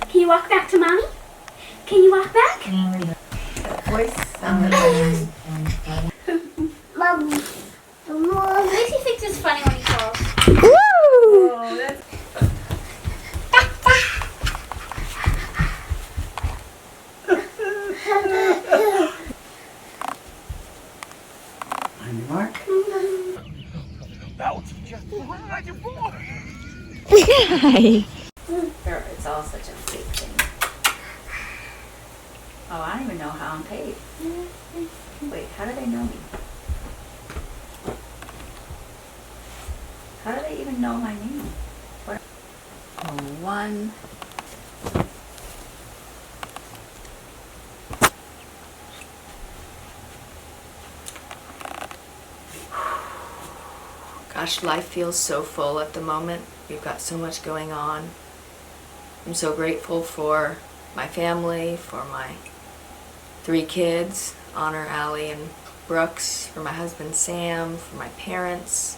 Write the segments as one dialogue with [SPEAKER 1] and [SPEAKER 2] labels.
[SPEAKER 1] Can you walk back to mommy? Can you walk back?
[SPEAKER 2] Voice.
[SPEAKER 1] Lacey thinks it's funny when he calls.
[SPEAKER 2] Oh, that's... On your mark.
[SPEAKER 3] Hi.
[SPEAKER 2] It's all such a big thing. Oh, I don't even know how I'm paid. Wait, how do they know me? How do they even know my name? What? Oh, one.
[SPEAKER 3] Gosh, life feels so full at the moment. We've got so much going on. I'm so grateful for my family, for my 3 kids, Honor, Allie, and Brooks, for my husband Sam, for my parents,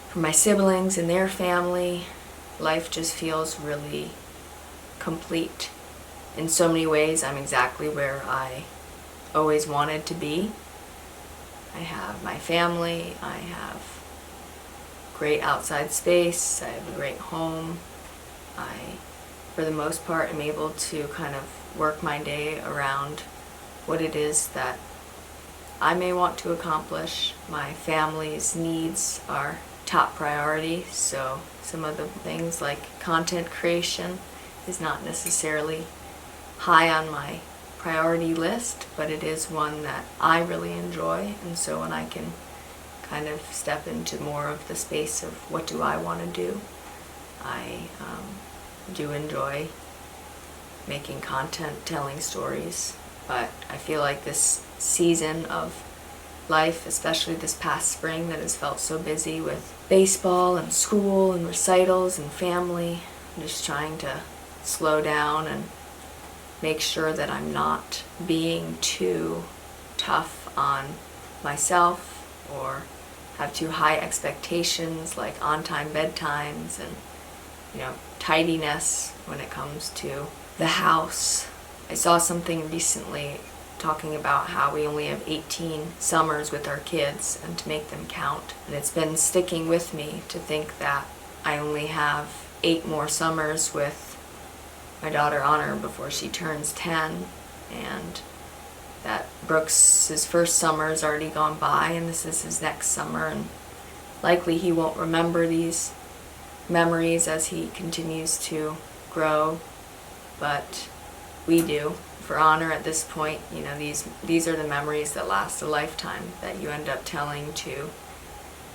[SPEAKER 3] for my siblings and their family. Life just feels really complete. In so many ways, I'm exactly where I always wanted to be. I have my family, I have great outside space, I have a great home. I, for the most part, am able to kind of work my day around what it is that I may want to accomplish. My family's needs are top priority, so some of the things like content creation is not necessarily high on my priority list, but it is one that I really enjoy, and so when I can kind of step into more of the space of what do I want to do, I do enjoy making content, telling stories, but I feel like this season of life, especially this past spring that has felt so busy with baseball and school and recitals and family, I'm just trying to slow down and make sure that I'm not being too tough on myself or have too high expectations like on-time bedtimes and, you know, tidiness when it comes to the house. I saw something recently talking about how we only have 18 summers with our kids and to make them count. And it's been sticking with me to think that I only have 8 more summers with my daughter Honor before she turns 10, and that Brooks's first summer has already gone by and this is his next summer, and likely he won't remember these memories as he continues to grow, but we do. For Honor at this point, you know, these are the memories that last a lifetime, that you end up telling to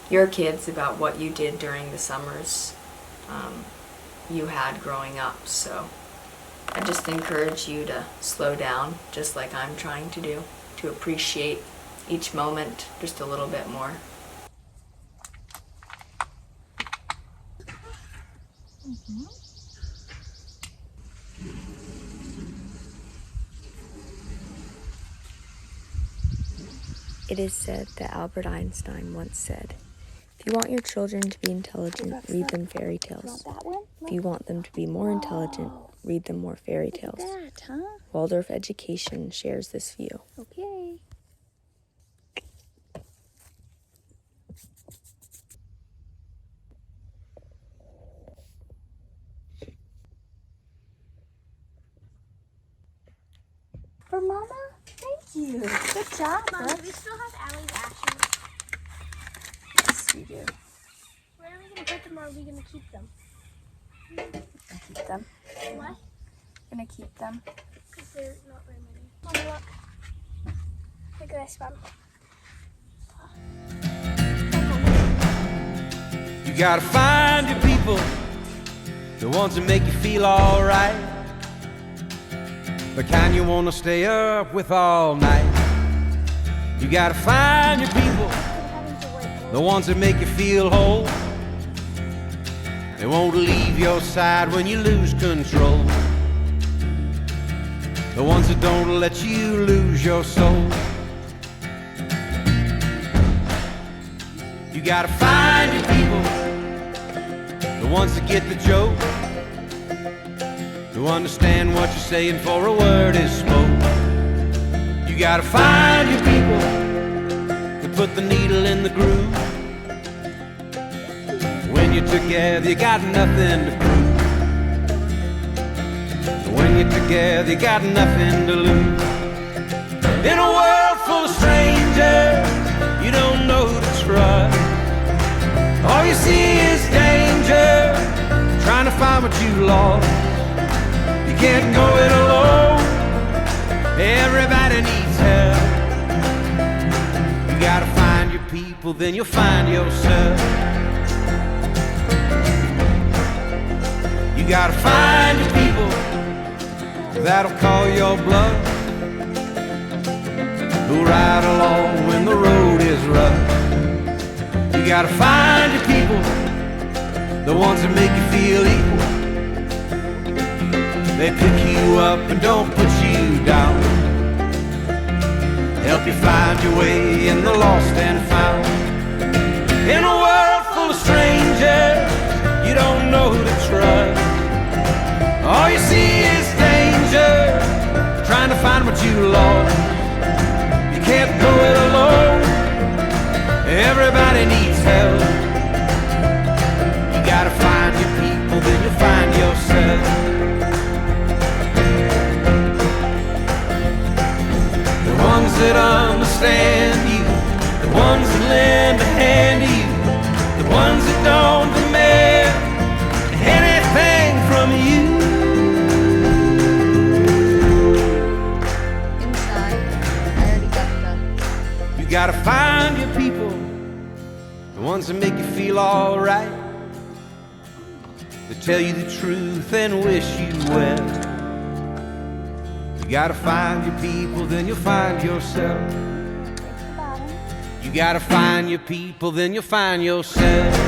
[SPEAKER 3] your kids about what you did during the summers you had growing up. So I just encourage you to slow down, just like I'm trying to do, to appreciate each moment just a little bit more. It is said that Albert Einstein once said, "If you want your children to be intelligent, read them fairy tales. If you want them to be more intelligent, read them more fairy tales." Waldorf education shares this view.
[SPEAKER 1] Okay. For Mama? Thank you. Good job, Mom. Do we still have Allie's ashes?
[SPEAKER 3] Yes, we do.
[SPEAKER 1] Where are we going to put them, or are we going to keep them?
[SPEAKER 3] Keep them.
[SPEAKER 1] What?
[SPEAKER 3] Gonna keep them.
[SPEAKER 1] Because there's not very many. Mama, look. Look at this one.
[SPEAKER 4] You gotta find your people, the ones that make you feel alright, the kind you wanna stay up with all night. You gotta find your people, the ones that make you feel whole. They won't leave your side when you lose control. The ones that don't let you lose your soul. You gotta find your people, ones that get the joke, who understand what you're saying before a word is spoke. You gotta find your people to put the needle in the groove. When you're together, you got nothing to prove. When you're together, you got nothing to lose. In a world full of strangers, you don't know who to trust. All you see is danger, trying to find what you lost. You can't go it alone, everybody needs help. You gotta find your people, then you'll find yourself. You gotta find your people that'll call your bluff, who'll ride along when the road is rough. You gotta find your people, the ones that make you feel equal. They pick you up and don't put you down, help you find your way in the lost and found. In a world full of strangers, you don't know who to trust. All you see is danger, trying to find what you lost. You can't go it alone, everybody needs help. You gotta find your people, then you'll find yourself. The ones that understand you, the ones that lend a hand to you, the ones that don't demand anything from you. You gotta find your people, the ones that make you feel alright, that tell you the truth and wish you well. You gotta find your people, then you'll find yourself. You gotta find your people, then you'll find yourself.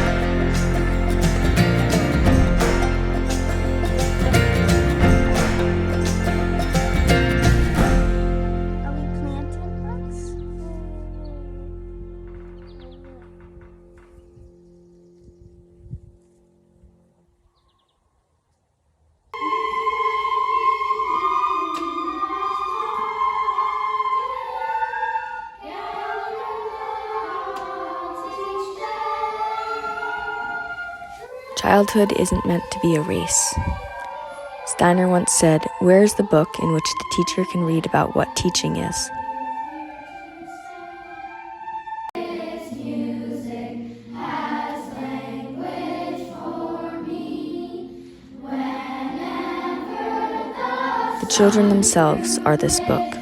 [SPEAKER 3] Childhood isn't meant to be a race. Steiner once said, "Where is the book in which the teacher can read about what teaching is?" The children themselves are this book.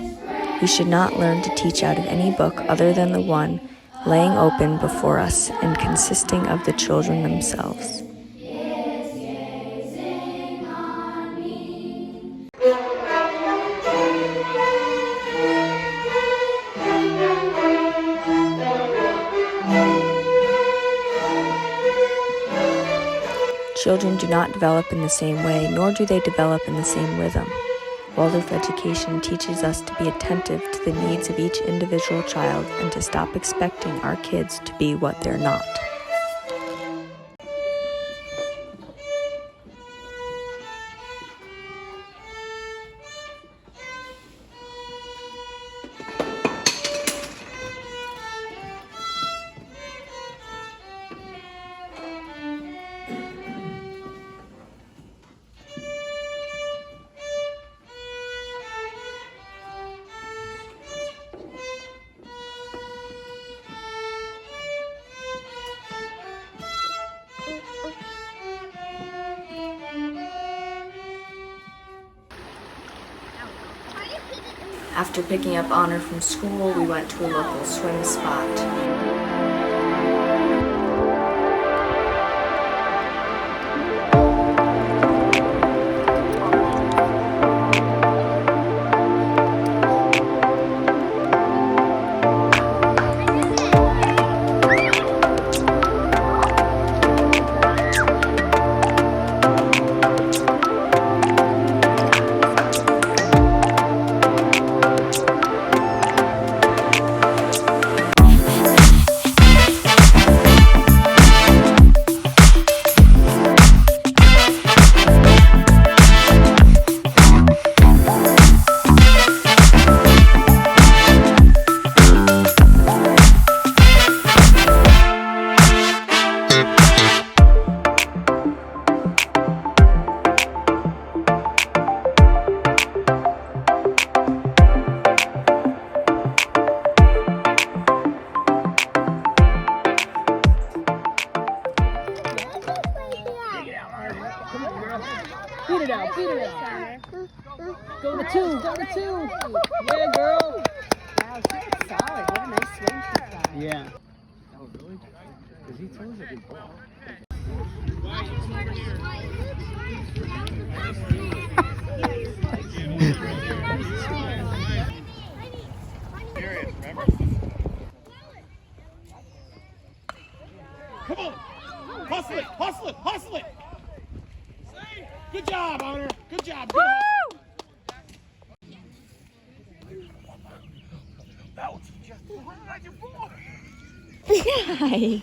[SPEAKER 3] We should not learn to teach out of any book other than the one laying open before us and consisting of the children themselves. Children do not develop in the same way, nor do they develop in the same rhythm. Waldorf education teaches us to be attentive to the needs of each individual child and to stop expecting our kids to be what they're not. After picking up Honor from school, we went to a local swim spot.
[SPEAKER 5] out, beat it out. Go to two, go to two. Yeah, girl.
[SPEAKER 1] Wow, she looks solid. What a nice swing she's got.
[SPEAKER 5] Yeah. Oh, really? Because he throws a good ball.
[SPEAKER 6] Come on! Hustle it! Hustle it! Hustle it! Good job, Honor! Good job! Good hustle.
[SPEAKER 1] Hi.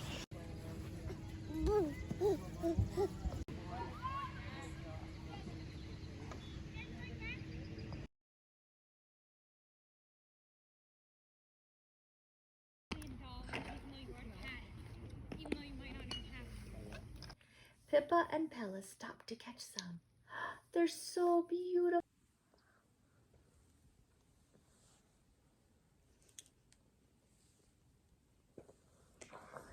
[SPEAKER 1] Pippa and Pella stopped to catch some. They're so beautiful.